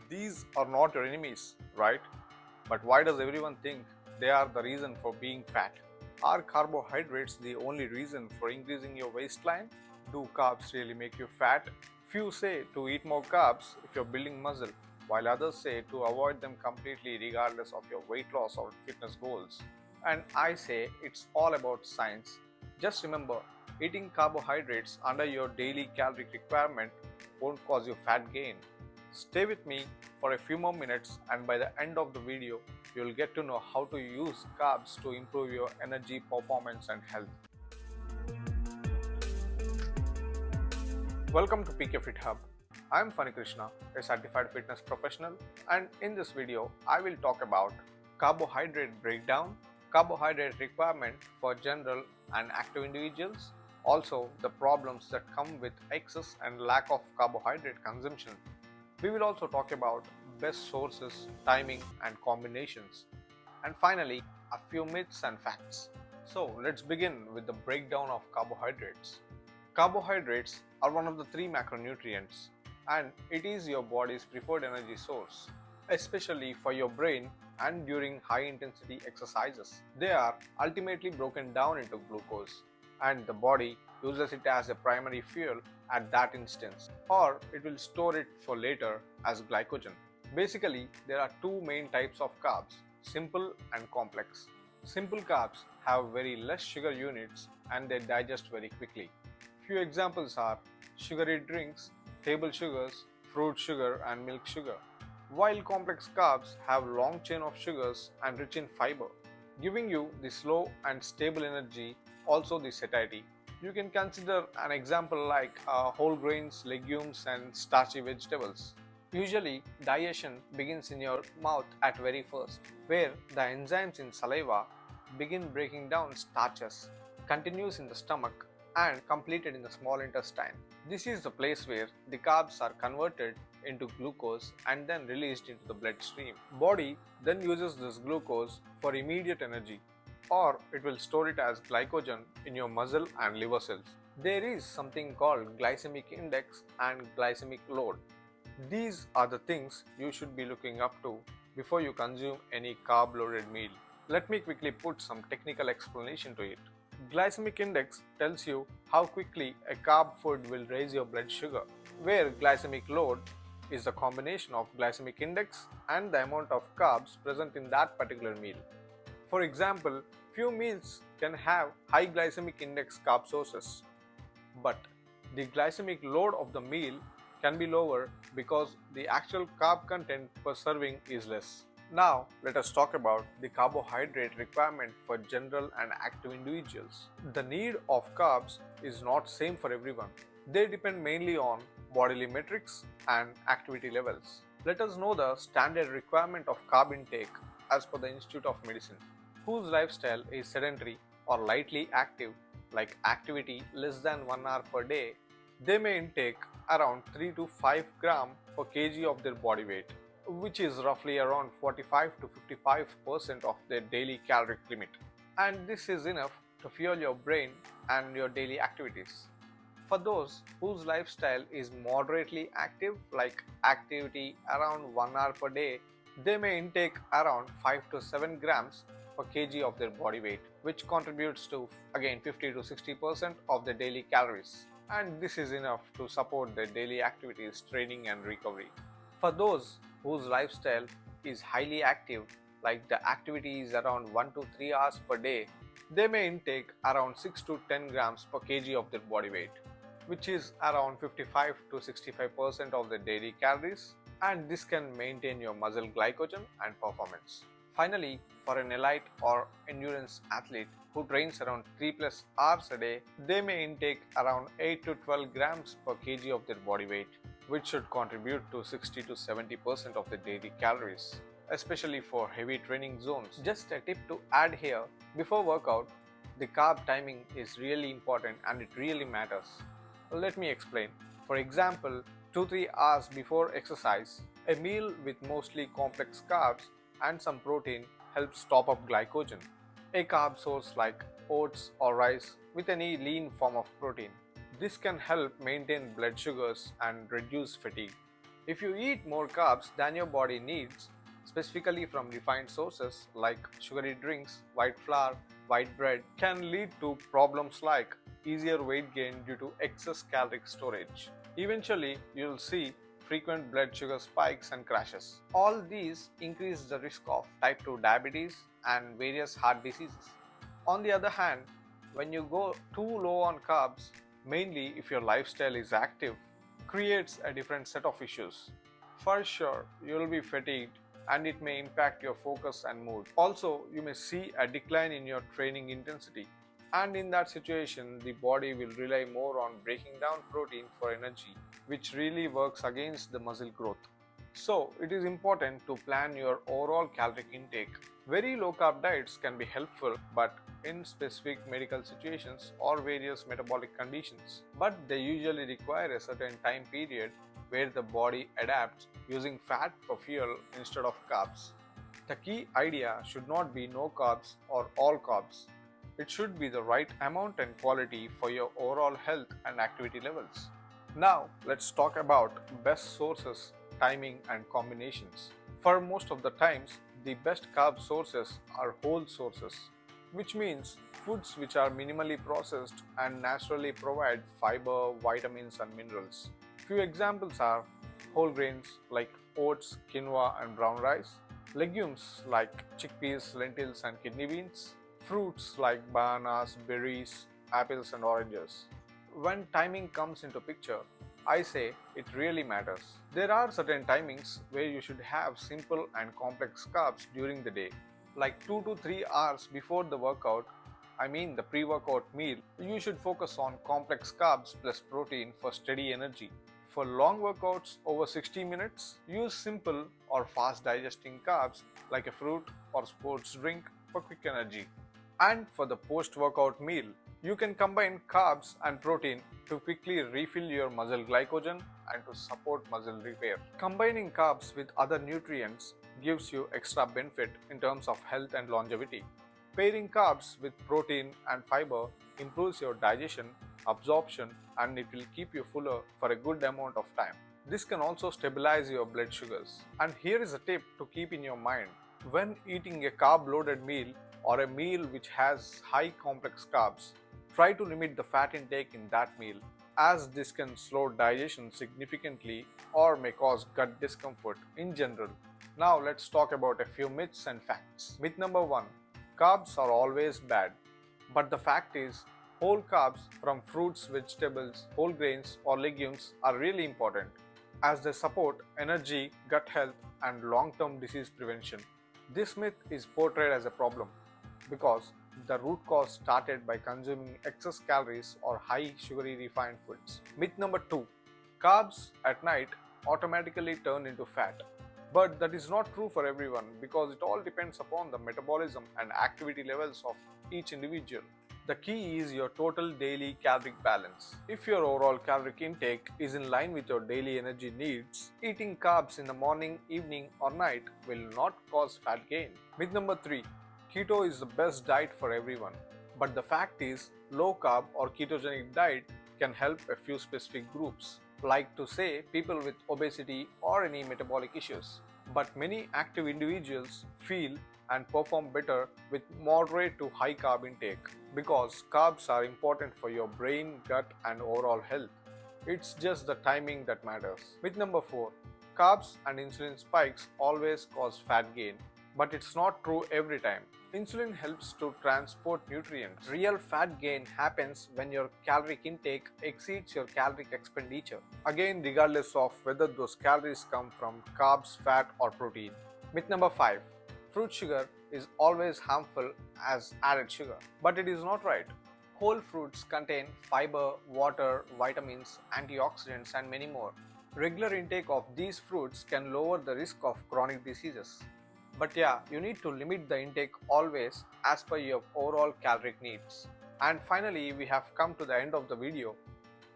These are not your enemies, right? But why does everyone think they are the reason for being fat? Are carbohydrates the only reason for increasing your waistline? Do carbs really make you fat? Few say to eat more carbs if you're building muscle, while others say to avoid them completely regardless of your weight loss or fitness goals. And I say it's all about science. Just remember, eating carbohydrates under your daily calorie requirement won't cause you fat gain. Stay with me for a few more minutes, and by the end of the video, you'll get to know how to use carbs to improve your energy, performance, and health. Welcome to PK Fit Hub. I'm Funny Krishna, a certified fitness professional, and in this video, I will talk about carbohydrate breakdown, carbohydrate requirement for general and active individuals, also the problems that come with excess and lack of carbohydrate consumption. We will also talk about best sources, timing, and combinations. And finally, a few myths and facts. So let's begin with the breakdown of carbohydrates. Carbohydrates are one of the three macronutrients, and it is your body's preferred energy source, especially for your brain and during high intensity exercises. They are ultimately broken down into glucose, and the body uses it as a primary fuel at that instance, or it will store it for later as glycogen. Basically, there are two main types of carbs: simple and complex. Simple carbs have very less sugar units and they digest very quickly. Few examples are sugary drinks, table sugars, fruit sugar, and milk sugar. While complex carbs have long chain of sugars and rich in fiber, giving you the slow and stable energy, also the satiety. You can consider an example like whole grains, legumes, and starchy vegetables. Usually, digestion begins in your mouth at very first, where the enzymes in saliva begin breaking down starches, continues in the stomach, and completed in the small intestine. This is the place where the carbs are converted into glucose and then released into the bloodstream. Body then uses this glucose for immediate energy, or it will store it as glycogen in your muscle and liver cells. There is something called glycemic index and glycemic load. These are the things you should be looking up to before you consume any carb loaded meal. Let me quickly put some technical explanation to it. Glycemic index tells you how quickly a carb food will raise your blood sugar, where glycemic load is the combination of glycemic index and the amount of carbs present in that particular meal. For example, few meals can have high glycemic index carb sources, but the glycemic load of the meal can be lower because the actual carb content per serving is less. Now, let us talk about the carbohydrate requirement for general and active individuals. The need of carbs is not same for everyone. They depend mainly on bodily metrics and activity levels. Let us know the standard requirement of carb intake as per the Institute of Medicine. Whose lifestyle is sedentary or lightly active, like activity less than 1 hour per day, they may intake around 3 to 5 gram per kg of their body weight, which is roughly around 45 to 55% of their daily caloric limit. And this is enough to fuel your brain and your daily activities. For those whose lifestyle is moderately active, like activity around 1 hour per day, they may intake around 5 to 7 grams per kg of their body weight, which contributes to again 50 to 60% of their daily calories. And this is enough to support their daily activities, training, and recovery. For those whose lifestyle is highly active, like the activity is around 1 to 3 hours per day, they may intake around 6 to 10 grams per kg of their body weight, which is around 55 to 65% of their daily calories, and this can maintain your muscle glycogen and performance. Finally, for an elite or endurance athlete who trains around 3 plus hours a day, they may intake around 8 to 12 grams per kg of their body weight, which should contribute to 60 to 70% of the daily calories, especially for heavy training zones. Just a tip to add here: before workout, the carb timing is really important and it really matters. Let me explain. For example, 2-3 hours before exercise, a meal with mostly complex carbs and some protein helps top up glycogen. A carb source like oats or rice with any lean form of protein. This can help maintain blood sugars and reduce fatigue. If you eat more carbs than your body needs, specifically from refined sources like sugary drinks, white flour, white bread, can lead to problems like easier weight gain due to excess caloric storage. Eventually, you'll see frequent blood sugar spikes and crashes. All these increase the risk of type 2 diabetes and various heart diseases. On the other hand, when you go too low on carbs, mainly if your lifestyle is active, creates a different set of issues. For sure, you will be fatigued and it may impact your focus and mood. Also, you may see a decline in your training intensity. And in that situation, the body will rely more on breaking down protein for energy, which really works against the muscle growth. So, it is important to plan your overall caloric intake. Very low carb diets can be helpful, but in specific medical situations or various metabolic conditions. But they usually require a certain time period where the body adapts using fat for fuel instead of carbs. The key idea should not be no carbs or all carbs. It should be the right amount and quality for your overall health and activity levels. Now, let's talk about best sources, timing, and combinations. For most of the times, the best carb sources are whole sources, which means foods which are minimally processed and naturally provide fiber, vitamins, and minerals. Few examples are whole grains like oats, quinoa, and brown rice, legumes like chickpeas, lentils, and kidney beans, fruits like bananas, berries, apples, and oranges. When timing comes into picture, I say it really matters. There are certain timings where you should have simple and complex carbs during the day, like 2 to 3 hours before the workout. I mean the pre-workout meal, you should focus on complex carbs plus protein for steady energy. For long workouts over 60 minutes, use simple or fast digesting carbs like a fruit or sports drink for quick energy. And for the post-workout meal, you can combine carbs and protein to quickly refill your muscle glycogen and to support muscle repair. Combining carbs with other nutrients gives you extra benefit in terms of health and longevity. Pairing carbs with protein and fiber improves your digestion, absorption, and it will keep you fuller for a good amount of time. This can also stabilize your blood sugars. And here is a tip to keep in your mind. When eating a carb-loaded meal or a meal which has high complex carbs, try to limit the fat intake in that meal, as this can slow digestion significantly or may cause gut discomfort in general. Now let's talk about a few myths and facts. Myth number 1. Carbs are always bad. But the fact is, whole carbs from fruits, vegetables, whole grains or legumes are really important, as they support energy, gut health, and long-term disease prevention. This myth is portrayed as a problem because the root cause started by consuming excess calories or high sugary refined foods. Myth number 2. Carbs at night automatically turn into fat. But that is not true for everyone because it all depends upon the metabolism and activity levels of each individual. The key is your total daily caloric balance. If your overall caloric intake is in line with your daily energy needs, eating carbs in the morning, evening, or night will not cause fat gain. Myth number 3. Keto is the best diet for everyone. But the fact is, low carb or ketogenic diet can help a few specific groups, like to say people with obesity or any metabolic issues. But many active individuals feel and perform better with moderate to high carb intake because carbs are important for your brain, gut, and overall health. It's just the timing that matters. Myth number 4. Carbs and insulin spikes always cause fat gain, but it's not true every time. Insulin helps to transport nutrients. Real fat gain happens when your caloric intake exceeds your caloric expenditure. Again, regardless of whether those calories come from carbs, fat, or protein. Myth number 5. Fruit sugar is always harmful as added sugar, but it is not right. Whole fruits contain fiber, water, vitamins, antioxidants, and many more. Regular intake of these fruits can lower the risk of chronic diseases. But yeah, you need to limit the intake always as per your overall caloric needs. And finally, we have come to the end of the video.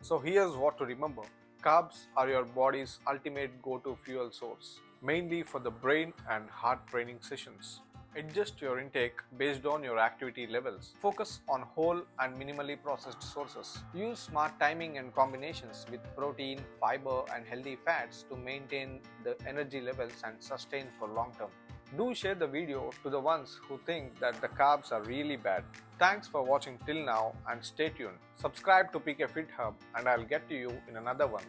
So here's what to remember. Carbs are your body's ultimate go-to fuel source, mainly for the brain and heart training sessions. Adjust your intake based on your activity levels. Focus on whole and minimally processed sources. Use smart timing and combinations with protein, fiber, and healthy fats to maintain the energy levels and sustain for long term. Do share the video to the ones who think that the carbs are really bad. Thanks for watching till now and stay tuned. Subscribe to PK Fit Hub and I'll get to you in another one.